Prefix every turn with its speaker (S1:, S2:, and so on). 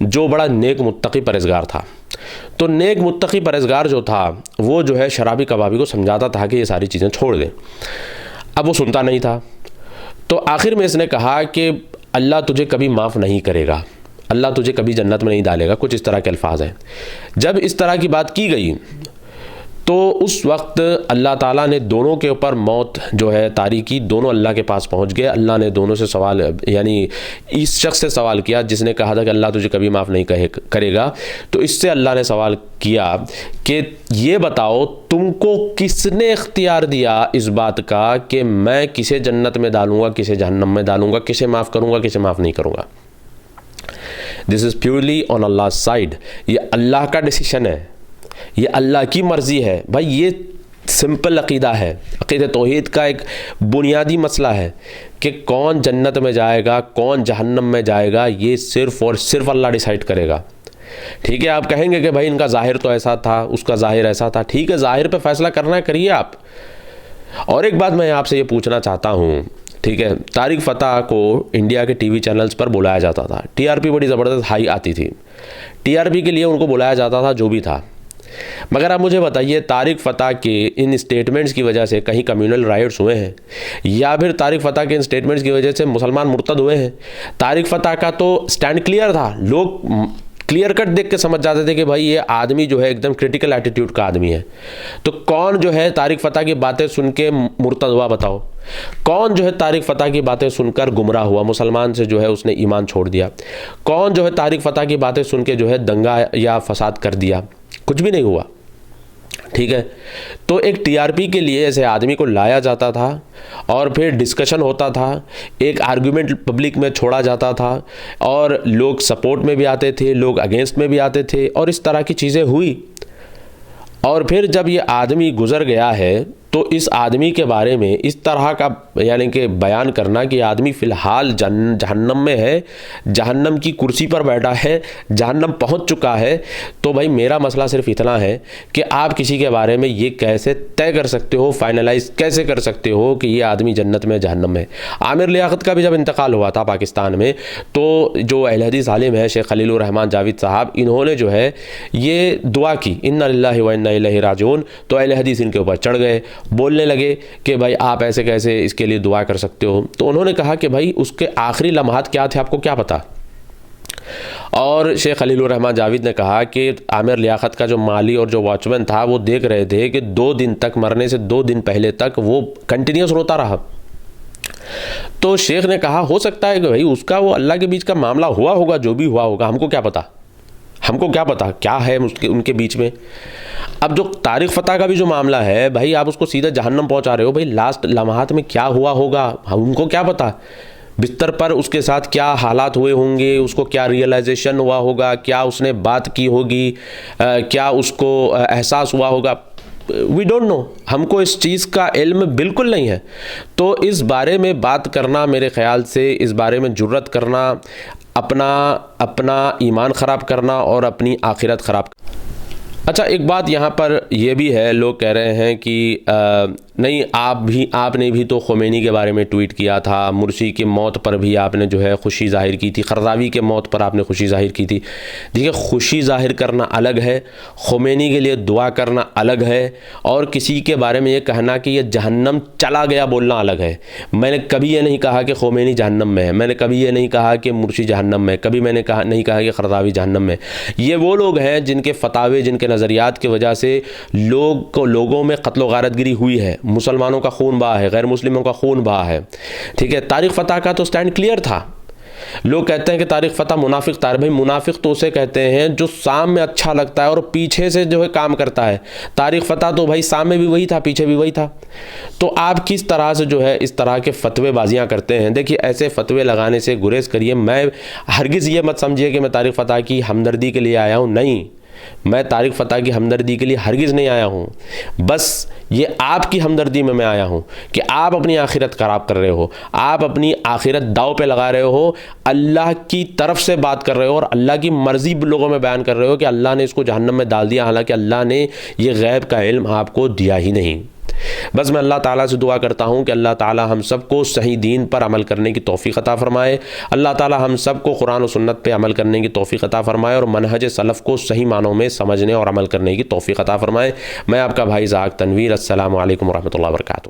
S1: جو بڑا نیک متقی پرہیزگار تھا. تو نیک متقی پرہیزگار جو تھا وہ جو ہے شرابی کبابی کو سمجھاتا تھا کہ یہ ساری چیزیں چھوڑ دیں. اب وہ سنتا نہیں تھا. تو آخر میں اس نے کہا کہ اللہ تجھے کبھی معاف نہیں کرے گا, اللہ تجھے کبھی جنت میں نہیں ڈالے گا, کچھ اس طرح کے الفاظ ہیں. جب اس طرح کی بات کی گئی تو اس وقت اللہ تعالیٰ نے دونوں کے اوپر موت جو ہے طاری کی. دونوں اللہ کے پاس پہنچ گئے. اللہ نے دونوں سے سوال, یعنی اس شخص سے سوال کیا جس نے کہا تھا کہ اللہ تجھے کبھی معاف نہیں کرے گا, تو اس سے اللہ نے سوال کیا کہ یہ بتاؤ تم کو کس نے اختیار دیا اس بات کا کہ میں کسے جنت میں ڈالوں گا, کسے جہنم میں ڈالوں گا, کسے معاف کروں گا, کسے معاف نہیں کروں گا. دس is purely on Allah side. یہ اللہ کا ڈیسیشن ہے, یہ اللہ کی مرضی ہے. بھائی یہ سمپل عقیدہ ہے, عقیدہ توحید کا ایک بنیادی مسئلہ ہے کہ کون جنت میں جائے گا, کون جہنم میں جائے گا, یہ صرف اور صرف اللہ ڈیسائیڈ کرے گا. ٹھیک ہے, آپ کہیں گے کہ بھائی ان کا ظاہر تو ایسا تھا, اس کا ظاہر ایسا تھا. ٹھیک ہے, ظاہر پہ فیصلہ کرنا ہے, کریے آپ. اور ایک بات میں آپ سے یہ پوچھنا چاہتا ہوں, ٹھیک ہے, طارق فتح کو انڈیا کے ٹی وی چینلز پر بلایا جاتا تھا. ٹی آر پی بڑی زبردست ہائی آتی تھی. ٹی آر پی کے لیے ان کو بلایا جاتا تھا جو بھی تھا. مگر آپ مجھے بتائیے طارق فتح کے ان اسٹیٹمنٹس کی وجہ سے کہیں کمیونل رائٹس ہوئے ہیں, یا پھر طارق فتح کے ان اسٹیٹمنٹس کی وجہ سے مسلمان مرتد ہوئے ہیں؟ طارق فتح کا تو سٹینڈ کلیئر تھا. لوگ کلیئر کٹ دیکھ کے سمجھ جاتے تھے کہ بھائی یہ آدمی جو ہے ایک دم کرٹیکل ایٹیٹیوڈ کا آدمی ہے. تو کون جو ہے طارق فتح کی باتیں سن کے مرتد ہوا بتاؤ؟ کون جو ہے طارق فتح کی باتیں سن کر گمراہ ہوا, مسلمان سے جو ہے اس نے ایمان چھوڑ دیا؟ کون جو ہے طارق فتح کی باتیں سن کے جو ہے دنگا یا فساد کر دیا؟ کچھ بھی نہیں ہوا. ٹھیک ہے, تو ایک ٹی آر پی کے لیے ایسے آدمی کو لایا جاتا تھا اور پھر ڈسکشن ہوتا تھا, ایک آرگومنٹ پبلک میں چھوڑا جاتا تھا, اور لوگ سپورٹ میں بھی آتے تھے, لوگ اگینسٹ میں بھی آتے تھے, اور اس طرح کی چیزیں ہوئی. اور پھر جب یہ آدمی گزر گیا ہے تو اس آدمی کے بارے میں اس طرح کا یعنی کہ بیان کرنا کہ آدمی فی الحال جہنم میں ہے, جہنم کی کرسی پر بیٹھا ہے, جہنم پہنچ چکا ہے. تو بھائی میرا مسئلہ صرف اتنا ہے کہ آپ کسی کے بارے میں یہ کیسے طے کر سکتے ہو, فائنلائز کیسے کر سکتے ہو کہ یہ آدمی جنت میں جہنم میں؟ عامر لیاقت کا بھی جب انتقال ہوا تھا پاکستان میں, تو جو اہل حدیث عالم ہے شیخ خلیل الرحمان جاوید صاحب, انہوں نے جو ہے یہ دعا کی انا للہ و انا الیہ راجعون. تو اہل حدیث ان کے اوپر چڑھ گئے, بولنے لگے کہ بھائی آپ ایسے کیسے اس کے لیے دعا کر سکتے ہو؟ تو انہوں نے کہا کہ بھائی اس کے آخری لمحات کیا تھے آپ کو کیا پتا؟ اور شیخ خلیل الرحمان جاوید نے کہا کہ عامر لیاقت کا جو مالی اور جو واچ مین تھا وہ دیکھ رہے تھے کہ 2 دن تک, مرنے سے 2 دن پہلے تک وہ کنٹینیوس روتا رہا. تو شیخ نے کہا ہو سکتا ہے کہ بھائی اس کا وہ اللہ کے بیچ کا معاملہ ہوا ہوگا, جو بھی ہوا ہوگا, ہم کو کیا پتا, ہم کو کیا پتا کیا ہے ان کے بیچ میں. اب جو طارق فتح کا بھی جو معاملہ ہے, بھائی آپ اس کو سیدھا جہنم پہنچا رہے ہو, بھائی لاسٹ لمحات میں کیا ہوا ہوگا ہم کو کیا پتا؟ بستر پر اس کے ساتھ کیا حالات ہوئے ہوں گے, اس کو کیا ریئلائزیشن ہوا ہوگا, کیا اس نے بات کی ہوگی, کیا اس کو احساس ہوا ہوگا, وی ڈونٹ نو. ہم کو اس چیز کا علم بالکل نہیں ہے. تو اس بارے میں بات کرنا, میرے خیال سے اس بارے میں جرت کرنا, اپنا ایمان خراب کرنا اور اپنی آخرت خراب کرنا. اچھا ایک بات یہاں پر یہ بھی ہے, لوگ کہہ رہے ہیں کہ نہیں آپ نے بھی تو خمینی کے بارے میں ٹویٹ کیا تھا, مرسی کی موت پر بھی آپ نے جو ہے خوشی ظاہر کی تھی, قرضاوی کے موت پر آپ نے خوشی ظاہر کی تھی. دیکھیے خوشی ظاہر کرنا الگ ہے, خمینی کے لیے دعا کرنا الگ ہے, اور کسی کے بارے میں یہ کہنا کہ یہ جہنم چلا گیا بولنا الگ ہے. میں نے کبھی یہ نہیں کہا کہ خمینی جہنم میں ہے, میں نے کبھی یہ نہیں کہا کہ مرسی جہنم میں, کبھی میں نے نہیں کہا کہ قرضاوی جہنم میں. یہ وہ لوگ ہیں جن کے فتاوے, جن کے نظریات کی وجہ سے لوگوں میں قتل و غارت گری ہوئی ہے, مسلمانوں کا خون بہا ہے, غیر مسلموں کا خون بہا ہے. ٹھیک ہے, طارق فتح کا تو سٹینڈ کلیئر تھا. لوگ کہتے ہیں کہ طارق فتح منافق تھا. بھائی منافق تو اسے کہتے ہیں جو سام میں اچھا لگتا ہے اور پیچھے سے جو ہے کام کرتا ہے. طارق فتح تو بھائی سام میں بھی وہی تھا, پیچھے بھی وہی تھا. تو آپ کس طرح سے جو ہے اس طرح کے فتوے بازیاں کرتے ہیں؟ دیکھیے ایسے فتوے لگانے سے گریز کریے. میں ہرگز یہ مت سمجھیے کہ میں طارق فتح کی ہمدردی کے لیے آیا ہوں, نہیں, میں طارق فتح کی ہمدردی کے لیے ہرگز نہیں آیا ہوں. بس یہ آپ کی ہمدردی میں آیا ہوں کہ آپ اپنی آخرت خراب کر رہے ہو, آپ اپنی آخرت داؤ پہ لگا رہے ہو, اللہ کی طرف سے بات کر رہے ہو اور اللہ کی مرضی لوگوں میں بیان کر رہے ہو کہ اللہ نے اس کو جہنم میں ڈال دیا, حالانکہ اللہ نے یہ غیب کا علم آپ کو دیا ہی نہیں. بس میں اللہ تعالیٰ سے دعا کرتا ہوں کہ اللہ تعالیٰ ہم سب کو صحیح دین پر عمل کرنے کی توفیق عطا فرمائے، اللہ تعالیٰ ہم سب کو قرآن و سنت پہ عمل کرنے کی توفیق عطا فرمائے اور منہج سلف کو صحیح معنوں میں سمجھنے اور عمل کرنے کی توفیق عطا فرمائے۔ میں آپ کا بھائی زاہد تنویر، السلام علیکم ورحمۃ اللہ وبرکاتہ۔